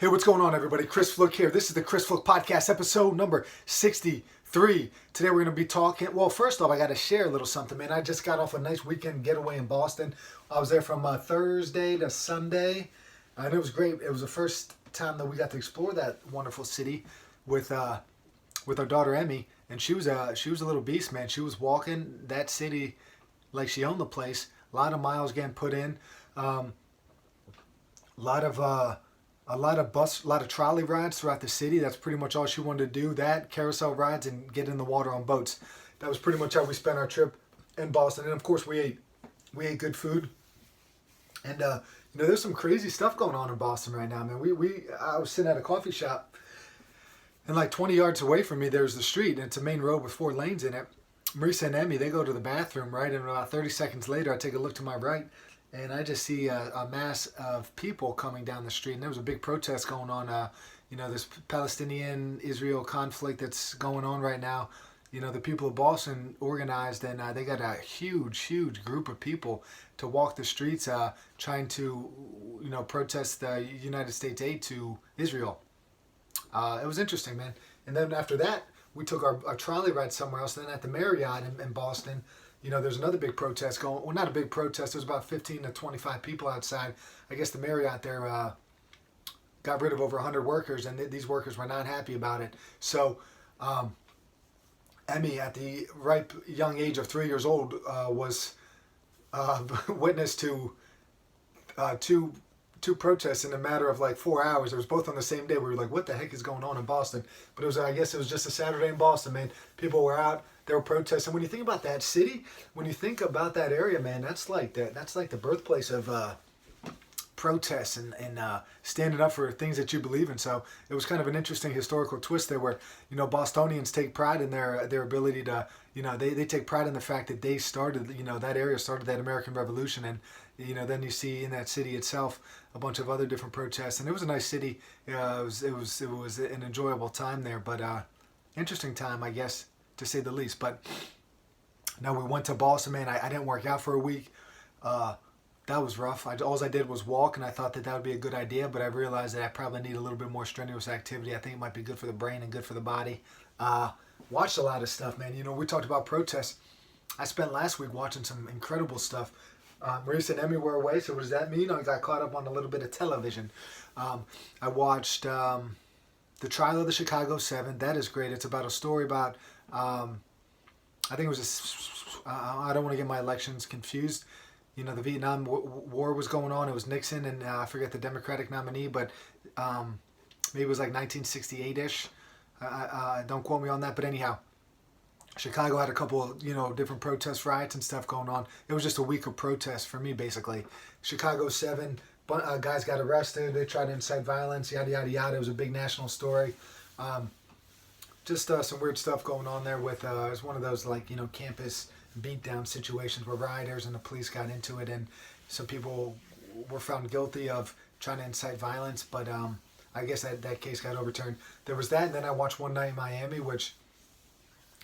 Hey, what's going on, everybody? Chris Flick here. This is the Chris Flick Podcast, episode number 63. Today we're going to be talking... Well, first off, I got to share a little something, man. I just got off a nice weekend getaway in Boston. I was there from Thursday to Sunday, and it was great. It was the first time that we got to explore that wonderful city with our daughter, Emmy, and she was a little beast, man. She was walking that city like she owned the place. A lot of miles getting put in. A lot of trolley rides throughout the city. That's pretty much all she wanted to do. That, carousel rides, and get in the water on boats. That was pretty much how we spent our trip in Boston. And of course, we ate good food. And there's some crazy stuff going on in Boston right now, man. I was sitting at a coffee shop, and like 20 yards away from me, there's the street, and it's a main road with 4 lanes in it. Marisa and Emmy, they go to the bathroom, right? And about 30 seconds later, I take a look to my right, and I just see a mass of people coming down the street. And there was a big protest going on. This Palestinian-Israel conflict that's going on right now. The people of Boston organized, and they got a huge group of people to walk the streets trying to, protest the United States aid to Israel. It was interesting, man. And then after that, we took our trolley ride somewhere else. Then at the Marriott in Boston, there's another big protest going. Well, not a big protest. There's about 15 to 25 people outside. I guess the Marriott there got rid of over 100 workers, and these workers were not happy about it. So, Emmy, at the ripe young age of 3 years old, was witness to two protests in a matter of like 4 hours. It was both on the same day. We were like, what the heck is going on in Boston? But I guess it was just a Saturday in Boston, man. People were out, they were protesting. When you think about that city, when you think about that area, man, that's like the birthplace of protests and standing up for things that you believe in. So it was kind of an interesting historical twist there where, Bostonians take pride in their ability to, they take pride in the fact that they started, that area started that American Revolution. And, then you see in that city itself a bunch of other different protests. And it was a nice city. It was an enjoyable time there, but interesting time, I guess, to say the least. But now we went to Boston, man. I didn't work out for a week. That was rough. All I did was walk, and I thought that would be a good idea, but I realized that I probably need a little bit more strenuous activity. I think it might be good for the brain and good for the body. Watched a lot of stuff, man. We talked about protests. I spent last week watching some incredible stuff. Marisa and Emmy were away, so what does that mean? I got caught up on a little bit of television. I watched the trial of the Chicago 7. That is great. It's about a story about, I think it was I don't want to get my elections confused. The Vietnam War was going on. It was Nixon and I forget the Democratic nominee, but maybe it was like 1968-ish. Don't quote me on that, but anyhow, Chicago had a couple, different protest riots and stuff going on. It was just a week of protests for me, basically. Chicago 7, guys got arrested. They tried to incite violence, yada, yada, yada. It was a big national story. Just some weird stuff going on there with, it was one of those, campus beatdown situations where rioters and the police got into it, and some people were found guilty of trying to incite violence, but I guess that case got overturned. There was that, and then I watched One Night in Miami, which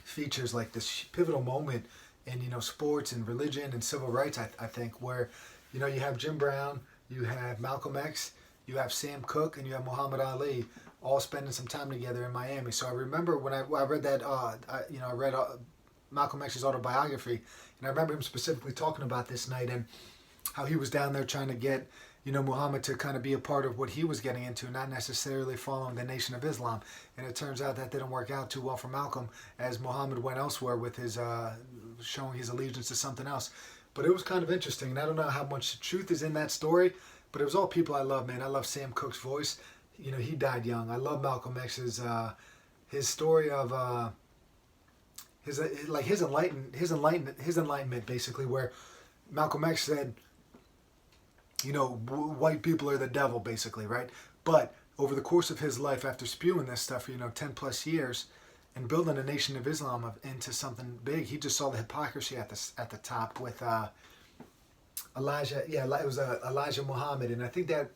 features like this pivotal moment in sports and religion and civil rights, I think, where you have Jim Brown, you have Malcolm X, you have Sam Cooke, and you have Muhammad Ali all spending some time together in Miami. So I remember when I read that I read Malcolm X's autobiography, and I remember him specifically talking about this night and how he was down there trying to get Muhammad to kind of be a part of what he was getting into, not necessarily following the Nation of Islam. And it turns out that didn't work out too well for Malcolm, as Muhammad went elsewhere with his showing his allegiance to something else. But it was kind of interesting, and I don't know how much truth is in that story, but it was all people I love, man. I love Sam Cooke's voice. He died young. I love Malcolm X's his story of his enlightenment, basically, where Malcolm X said, white people are the devil, basically, right? But over the course of his life, after spewing this stuff for 10 plus years and building a Nation of Islam into something big, he just saw the hypocrisy at the top with Elijah. Yeah, it was Elijah Muhammad, and I think that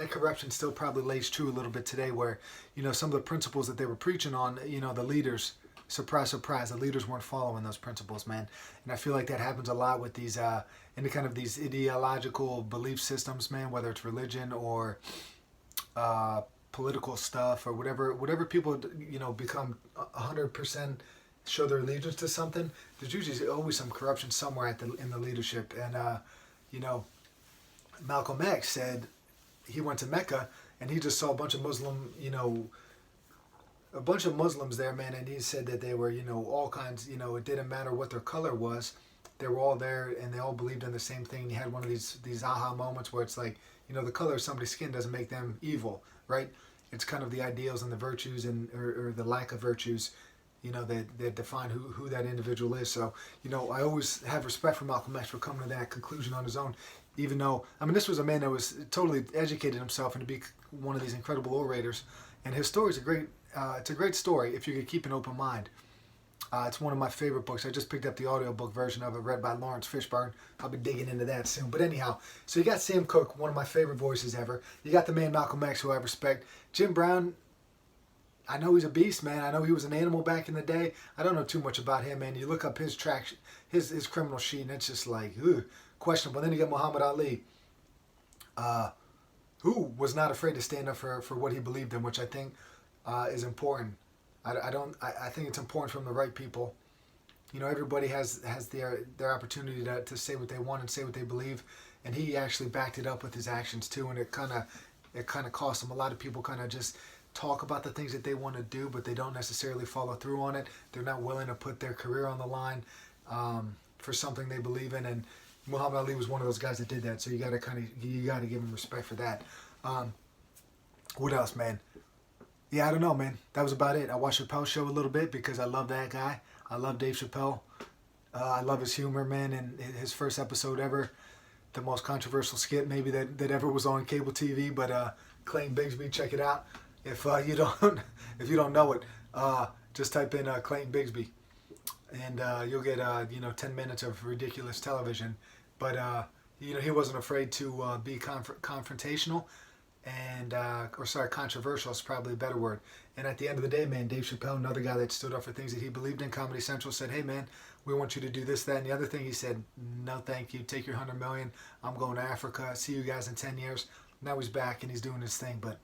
corruption still probably lays true a little bit today, where some of the principles that they were preaching on, the leaders. Surprise, surprise, the leaders weren't following those principles, man. And I feel like that happens a lot with these, any kind of these ideological belief systems, man, whether it's religion or political stuff or whatever people become 100% show their allegiance to something. There's usually always some corruption somewhere in the leadership. And you know, Malcolm X said he went to Mecca and he just saw a bunch of Muslims there, man, and he said that they were, all kinds, it didn't matter what their color was. They were all there and they all believed in the same thing. He had one of these aha moments where it's like, the color of somebody's skin doesn't make them evil, right? It's kind of the ideals and the virtues or the lack of virtues, that define who that individual is. So, I always have respect for Malcolm X for coming to that conclusion on his own, even though, this was a man that was totally educated himself and to be one of these incredible orators. And his story is it's a great story if you could keep an open mind. It's one of my favorite books. I just picked up the audiobook version of it, read by Lawrence Fishburne. I'll be digging into that soon. But anyhow, so you got Sam Cooke, one of my favorite voices ever. You got the man Malcolm X, who I respect. Jim Brown, I know he's a beast, man. I know he was an animal back in the day. I don't know too much about him, man. You look up his his criminal sheet, and it's just like, questionable. Then you got Muhammad Ali, who was not afraid to stand up for what he believed in, which I think is important. I think it's important from the right people. Everybody has their opportunity to say what they want and say what they believe, and he actually backed it up with his actions too. And it kind of cost him. A lot of people kind of just talk about the things that they want to do, but they don't necessarily follow through on it. They're not willing to put their career on the line for something they believe in. And Muhammad Ali was one of those guys that did that. So you got to give him respect for that. What else, man? Yeah, I don't know, man. That was about it. I watched Chappelle show a little bit because I love that guy. I love Dave Chappelle. I love his humor, man. And his first episode ever, the most controversial skit maybe that ever was on cable TV. But Clayton Bigsby, check it out. If you don't know it, just type in Clayton Bigsby, and you'll get 10 minutes of ridiculous television. But he wasn't afraid to be confrontational. And controversial is probably a better word. And at the end of the day, man, Dave Chappelle, another guy that stood up for things that he believed in, Comedy Central said, hey man, we want you to do this, that, and the other thing. He said, no thank you, take your 100 million, I'm going to Africa, see you guys in 10 years. Now he's back and he's doing his thing. But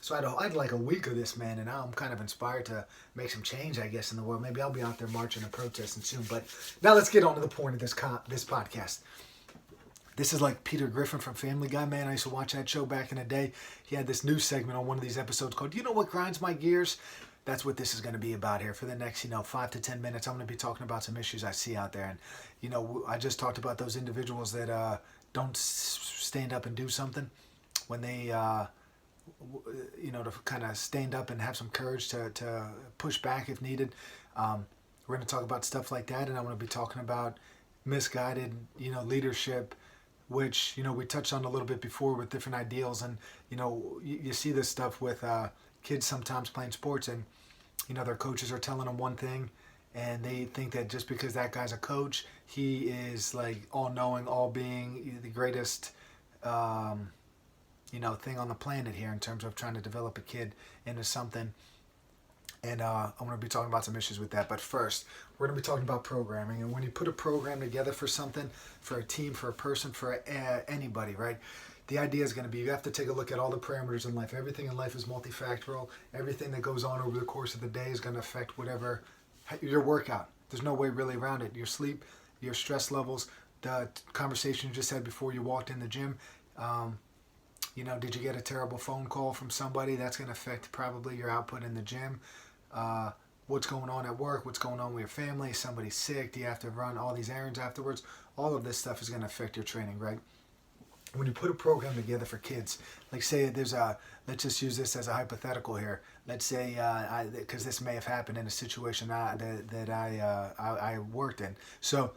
so I'd like a week of this, man, and now I'm kind of inspired to make some change, I guess, in the world. Maybe I'll be out there marching and protesting soon. But now let's get on to the point of this podcast. This is like Peter Griffin from Family Guy, man. I used to watch that show back in the day. He had this news segment on one of these episodes called, you know what grinds my gears? That's what this is going to be about here for the next, 5 to 10 minutes. I'm going to be talking about some issues I see out there. And, I just talked about those individuals that don't stand up and do something when they, to kind of stand up and have some courage to push back if needed. We're going to talk about stuff like that. And I'm going to be talking about misguided, leadership, which, we touched on a little bit before with different ideals. And, you see this stuff with kids sometimes playing sports and, their coaches are telling them one thing and they think that just because that guy's a coach, he is like all-knowing, all-being, the greatest, thing on the planet here in terms of trying to develop a kid into something. And I'm going to be talking about some issues with that. But first, we're going to be talking about programming. And when you put a program together for something, for a team, for a person, for anybody, right? The idea is going to be you have to take a look at all the parameters in life. Everything in life is multifactorial. Everything that goes on over the course of the day is going to affect your workout. There's no way really around it. Your sleep, your stress levels, the conversation you just had before you walked in the gym. Did you get a terrible phone call from somebody? That's going to affect probably your output in the gym. What's going on at work, what's going on with your family, somebody's sick, do you have to run all these errands afterwards? All of this stuff is going to affect your training, right? When you put a program together for kids, like say let's just use this as a hypothetical here. Let's say, because this may have happened in a situation that I worked in. So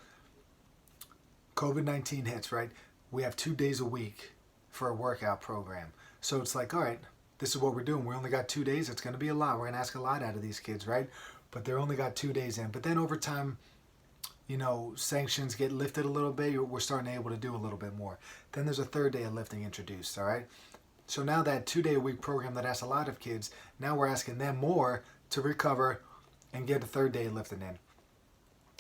COVID-19 hits, right? We have 2 days a week for a workout program. So it's like, all right, this is what we're doing. We only got 2 days. It's going to be a lot. We're going to ask a lot out of these kids, right? But they're only got 2 days in. But then over time, sanctions get lifted a little bit. We're starting to able to do a little bit more. Then there's a third day of lifting introduced, all right? So now that 2 day a week program that asks a lot of kids, now we're asking them more to recover and get a third day of lifting in.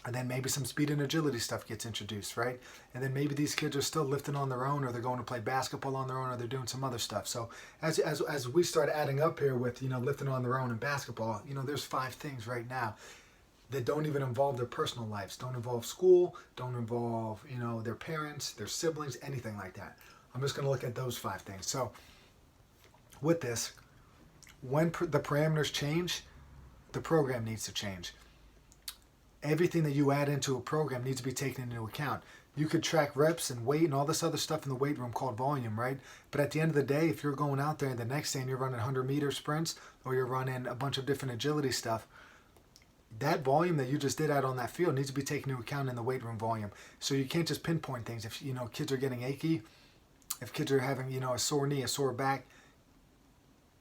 And then maybe some speed and agility stuff gets introduced, right? And then maybe these kids are still lifting on their own, or they're going to play basketball on their own, or they're doing some other stuff. So as we start adding up here with, lifting on their own and basketball, there's 5 things right now that don't even involve their personal lives, don't involve school, don't involve, their parents, their siblings, anything like that. I'm just going to look at those 5 things. So with this, when the parameters change, the program needs to change. Everything that you add into a program needs to be taken into account. You could track reps and weight and all this other stuff in the weight room called volume, right? But at the end of the day, if you're going out there and the next day and you're running 100-meter sprints, or you're running a bunch of different agility stuff, that volume that you just did out on that field needs to be taken into account in the weight room volume. So you can't just pinpoint things. If kids are getting achy, if kids are having a sore knee, a sore back,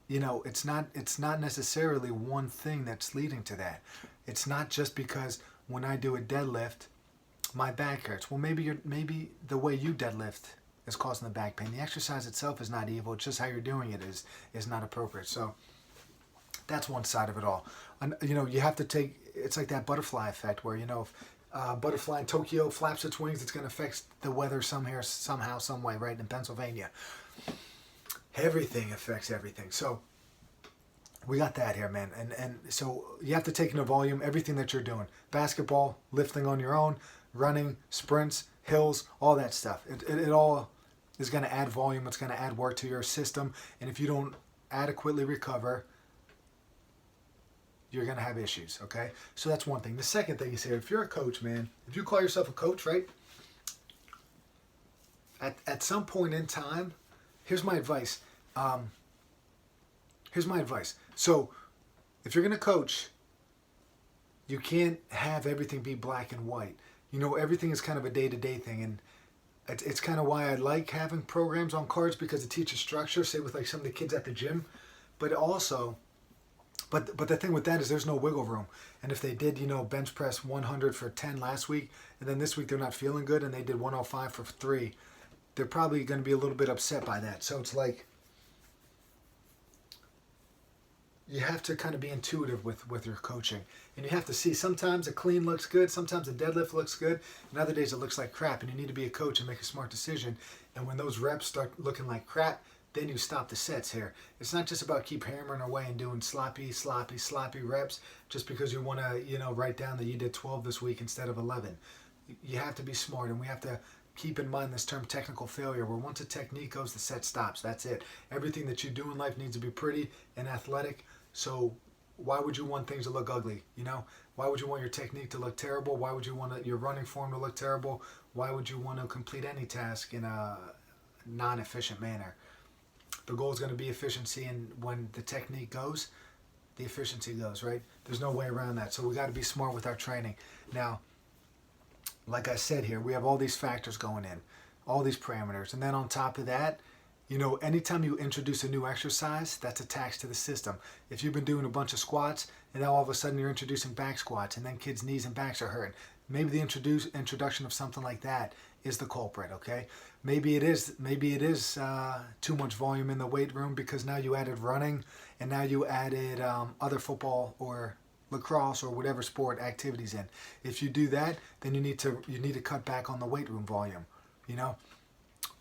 it's not necessarily one thing that's leading to that. It's not just because when I do a deadlift, my back hurts. Well, maybe the way you deadlift is causing the back pain. The exercise itself is not evil. It's just how you're doing it is not appropriate. So that's one side of it all. And, you have to take. It's like that butterfly effect, where if butterfly in Tokyo flaps its wings, it's going to affect the weather somehow, some way, right? In Pennsylvania, everything affects everything. So we got that here, man. And so you have to take into volume everything that you're doing. Basketball, lifting on your own, running, sprints, hills, all that stuff. It all is going to add volume. It's going to add work to your system. And if you don't adequately recover, you're going to have issues, okay? So that's one thing. The second thing is here, if you're a coach, man, if you call yourself a coach, right? At some point in time, here's my advice. So if you're going to coach, you can't have everything be black and white. Everything is kind of a day-to-day thing. And it's kind of why I like having programs on cards, because it teaches structure, say with like some of the kids at the gym. But also, but the thing with that is there's no wiggle room. And if they did, bench press 100 for 10 last week, and then this week they're not feeling good and they did 105 for 3, they're probably going to be a little bit upset by that. So it's like, you have to kind of be intuitive with your coaching. And you have to see, sometimes a clean looks good, sometimes a deadlift looks good, and other days it looks like crap. And you need to be a coach and make a smart decision. And when those reps start looking like crap, then you stop the sets here. It's not just about keep hammering away and doing sloppy reps just because you want to, write down that you did 12 this week instead of 11. You have to be smart, and we have to keep in mind this term technical failure, where once a technique goes, the set stops. That's it. Everything that you do in life needs to be pretty and athletic. So why would you want things to look ugly? Why would you want your technique to look terrible? Why would you want your running form to look terrible? Why would you want to complete any task in a non-efficient manner? The goal is going to be efficiency, and when the technique goes, the efficiency goes, right? There's no way around that. So we got to be smart with our training. Now, like I said here, we have all these factors going in, all these parameters. And then on top of that, anytime you introduce a new exercise, that's a tax to the system. If you've been doing a bunch of squats, and now all of a sudden you're introducing back squats, and then kids' knees and backs are hurting, maybe the introduction of something like that is the culprit, okay? Maybe it is too much volume in the weight room because now you added running, and now you added other football or lacrosse or whatever sport activities in. If you do that, then you need to cut back on the weight room volume.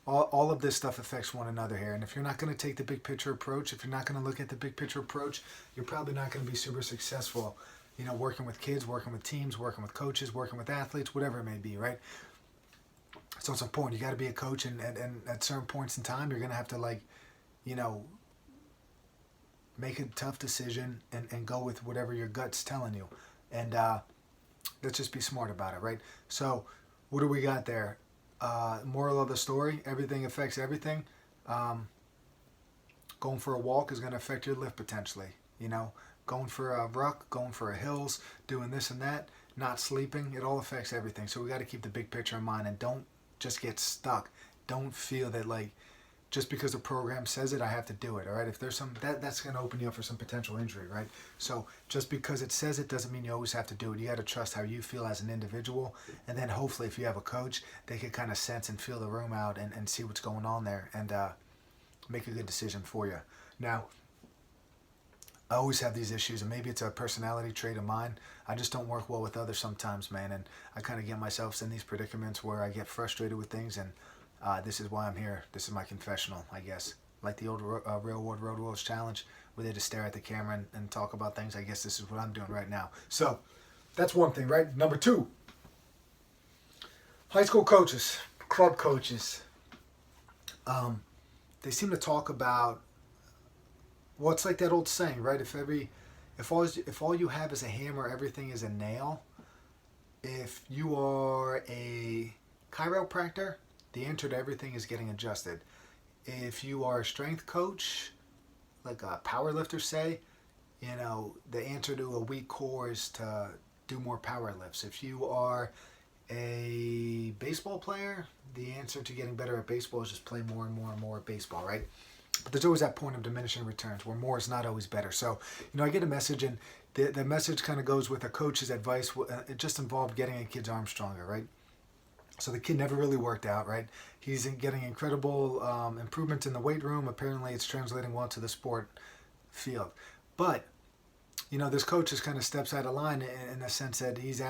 All of this stuff affects one another here. And if you're not going to take the big picture approach, if you're not going to look at the big picture approach, you're probably not going to be super successful, working with kids, working with teams, working with coaches, working with athletes, whatever it may be, right? So it's important. You got to be a coach, and at certain points in time, you're going to have to make a tough decision and go with whatever your gut's telling you. And let's just be smart about it, right? So what do we got there? Moral of the story, everything affects everything. Going for a walk is going to affect your lift potentially. Going for a ruck, going for a hills, doing this and that, not sleeping, it all affects everything. So we got to keep the big picture in mind, and don't just get stuck. Don't feel that just because the program says it, I have to do it. All right, if there's that's going to open you up for some potential injury, right? So just because it says it doesn't mean you always have to do it. You got to trust how you feel as an individual, and then hopefully if you have a coach, they can kind of sense and feel the room out and see what's going on there and make a good decision for you. Now, I always have these issues, and maybe it's a personality trait of mine. I just don't work well with others sometimes, man, and I kind of get myself in these predicaments where I get frustrated with things, and this is why I'm here. This is my confessional, I guess. Like the old Real World Road Rules Challenge, where they just stare at the camera and talk about things. I guess this is what I'm doing right now. So, that's one thing, right? Number 2, high school coaches, club coaches. They seem to talk about, well, it's like that old saying, right? If all you have is a hammer, everything is a nail. If you are a chiropractor, the answer to everything is getting adjusted. If you are a strength coach, like a power lifter, say, the answer to a weak core is to do more power lifts. If you are a baseball player, the answer to getting better at baseball is just play more and more and more baseball, right? But there's always that point of diminishing returns where more is not always better. So, I get a message, and the message kind of goes with a coach's advice. It just involved getting a kid's arm stronger, right? So the kid never really worked out, right? He's getting incredible improvements in the weight room. Apparently it's translating well to the sport field. But, this coach just kind of steps out of line in the sense that he's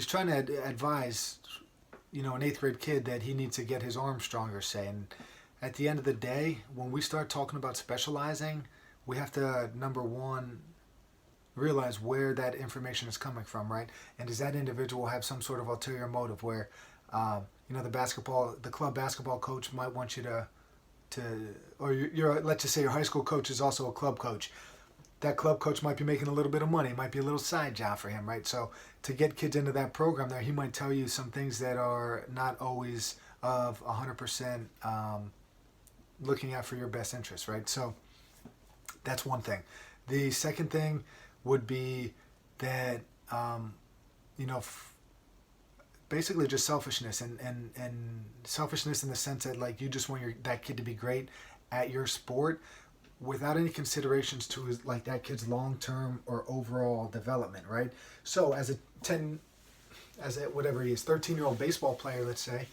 trying to advise, an 8th grade kid that he needs to get his arm stronger, say. And at the end of the day, when we start talking about specializing, we have to, number one, realize where that information is coming from, right? And does that individual have some sort of ulterior motive where, the club basketball coach might want you or let's just say your high school coach is also a club coach. That club coach might be making a little bit of money. It might be a little side job for him, right? So to get kids into that program there, he might tell you some things that are not always of 100% looking out for your best interest, right? So that's one thing. The second thing would be that, basically just selfishness and selfishness in the sense that, like, you just want that kid to be great at your sport without any considerations to like that kid's long-term or overall development, right? So as a 13-year-old baseball player, let's say,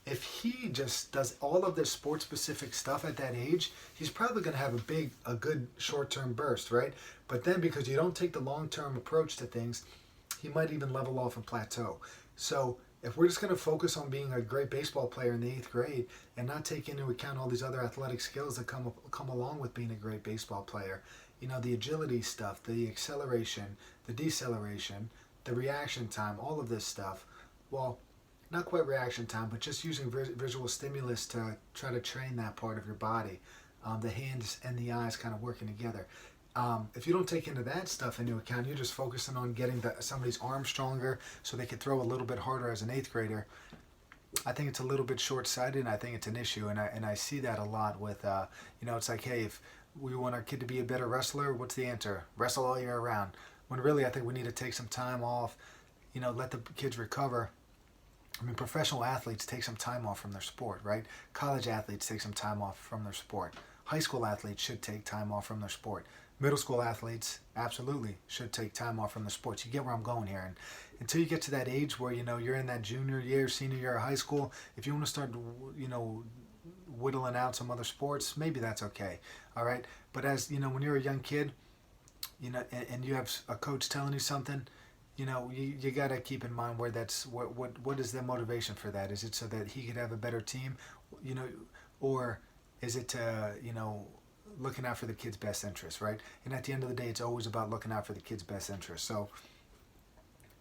if he just does all of this sports-specific stuff at that age, he's probably going to have a good short-term burst, right? But then because you don't take the long-term approach to things, he might even level off and plateau. So if we're just going to focus on being a great baseball player in the 8th grade and not take into account all these other athletic skills that come along with being a great baseball player, the agility stuff, the acceleration, the deceleration, the reaction time, all of this stuff, well, not quite reaction time, but just using visual stimulus to try to train that part of your body, the hands and the eyes kind of working together. If you don't take that stuff into account, you're just focusing on getting somebody's arm stronger so they can throw a little bit harder as an 8th grader. I think it's a little bit short-sighted, and I think it's an issue, and I see that a lot with, it's like, hey, if we want our kid to be a better wrestler, what's the answer? Wrestle all year round. When really I think we need to take some time off, let the kids recover. I mean, professional athletes take some time off from their sport, right? College athletes take some time off from their sport. High school athletes should take time off from their sport. Middle school athletes absolutely should take time off from the sports. You get where I'm going here. And until you get to that age where, you're in that junior year, senior year of high school, if you want to start, whittling out some other sports, maybe that's okay. All right. But as, when you're a young kid, and you have a coach telling you something, you got to keep in mind where what is the motivation for that? Is it so that he could have a better team, or is it to, looking out for the kid's best interest, right? And at the end of the day, it's always about looking out for the kid's best interest. So,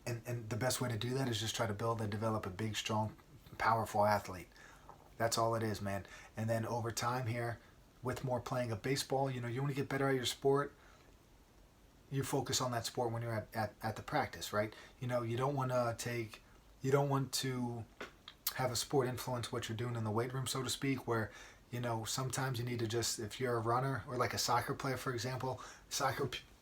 and the best way to do that is just try to build and develop a big, strong, powerful athlete. That's all it is, man. And then over time here, with more playing of baseball, you want to get better at your sport, you focus on that sport when you're at the practice, right? You don't want to have a sport influence what you're doing in the weight room, so to speak, where, sometimes you need to just, if you're a runner or like a soccer player, for example,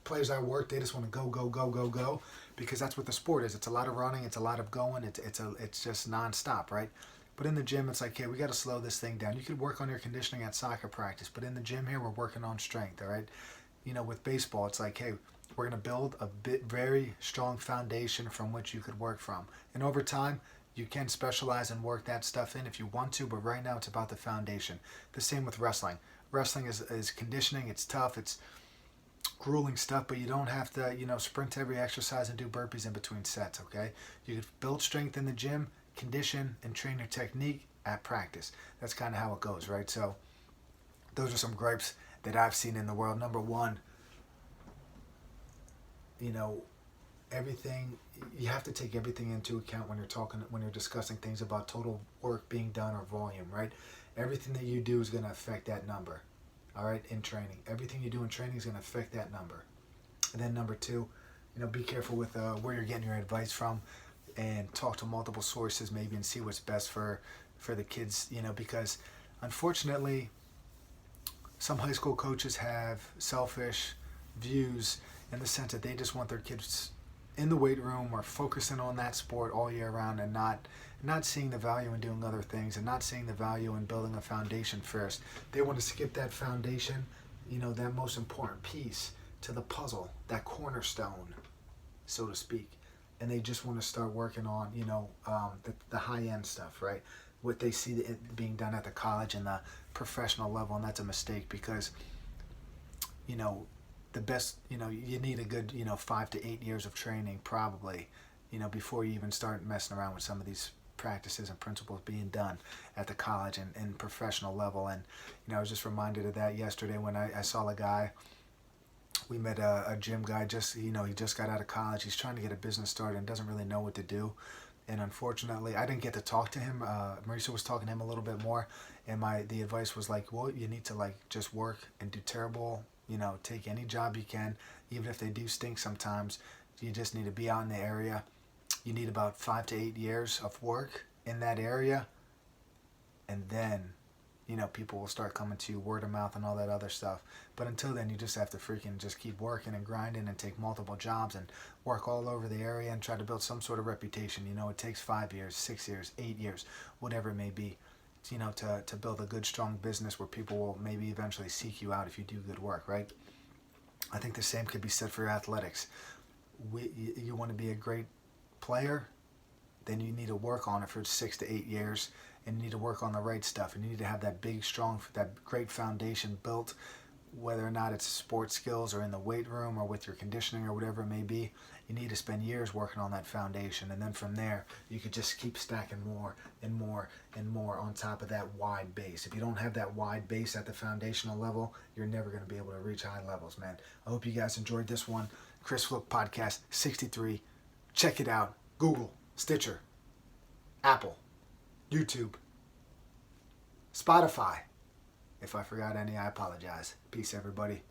players I work, they just want to go, because that's what the sport is. It's a lot of running, it's a lot of going, it's just nonstop, right? But in the gym, it's like, hey, we got to slow this thing down. You could work on your conditioning at soccer practice, but in the gym here, we're working on strength, all right? With baseball, it's like, hey, we're going to build a very strong foundation from which you could work from. And over time, you can specialize and work that stuff in if you want to, but right now it's about the foundation. The same with wrestling. Wrestling is conditioning, it's tough, it's grueling stuff, but you don't have to, sprint every exercise and do burpees in between sets, okay? You can build strength in the gym, condition, and train your technique at practice. That's kind of how it goes, right? So those are some gripes that I've seen in the world. Number one, everything, you have to take everything into account when you're discussing things about total work being done or volume, right? Everything that you do is going to affect that number, all right, in training. Everything you do in training is going to affect that number. And then number two, be careful with where you're getting your advice from, and talk to multiple sources maybe and see what's best for the kids, because unfortunately some high school coaches have selfish views in the sense that they just want their kids in the weight room or focusing on that sport all year round, and not seeing the value in doing other things, and not seeing the value in building a foundation first. They want to skip that foundation, that most important piece to the puzzle, that cornerstone, so to speak. And they just want to start working on, the high-end stuff, right? What they see it being done at the college and the professional level, and that's a mistake because, the best, you need a good, 5 to 8 years of training probably, before you even start messing around with some of these practices and principles being done at the college and professional level. And, I was just reminded of that yesterday when I saw a guy. We met a gym guy, he just got out of college. He's trying to get a business started and doesn't really know what to do. And unfortunately, I didn't get to talk to him. Marisa was talking to him a little bit more. And the advice was like, well, you need to just work and do terrible, take any job you can, even if they do stink sometimes. You just need to be out in the area. You need about 5 to 8 years of work in that area. And then, people will start coming to you, word of mouth and all that other stuff. But until then, you just have to freaking just keep working and grinding and take multiple jobs and work all over the area and try to build some sort of reputation. It takes 5 years, 6 years, 8 years, whatever it may be, to build a good, strong business where people will maybe eventually seek you out if you do good work, right? I think the same could be said for athletics. You want to be a great player, then you need to work on it for 6 to 8 years, and you need to work on the right stuff, and you need to have that big, strong, that great foundation built, whether or not it's sports skills or in the weight room or with your conditioning or whatever it may be. You need to spend years working on that foundation, and then from there, you could just keep stacking more and more and more on top of that wide base. If you don't have that wide base at the foundational level, you're never going to be able to reach high levels, man. I hope you guys enjoyed this one. Chris Flook Podcast 63. Check it out. Google, Stitcher, Apple, YouTube, Spotify. If I forgot any, I apologize. Peace, everybody.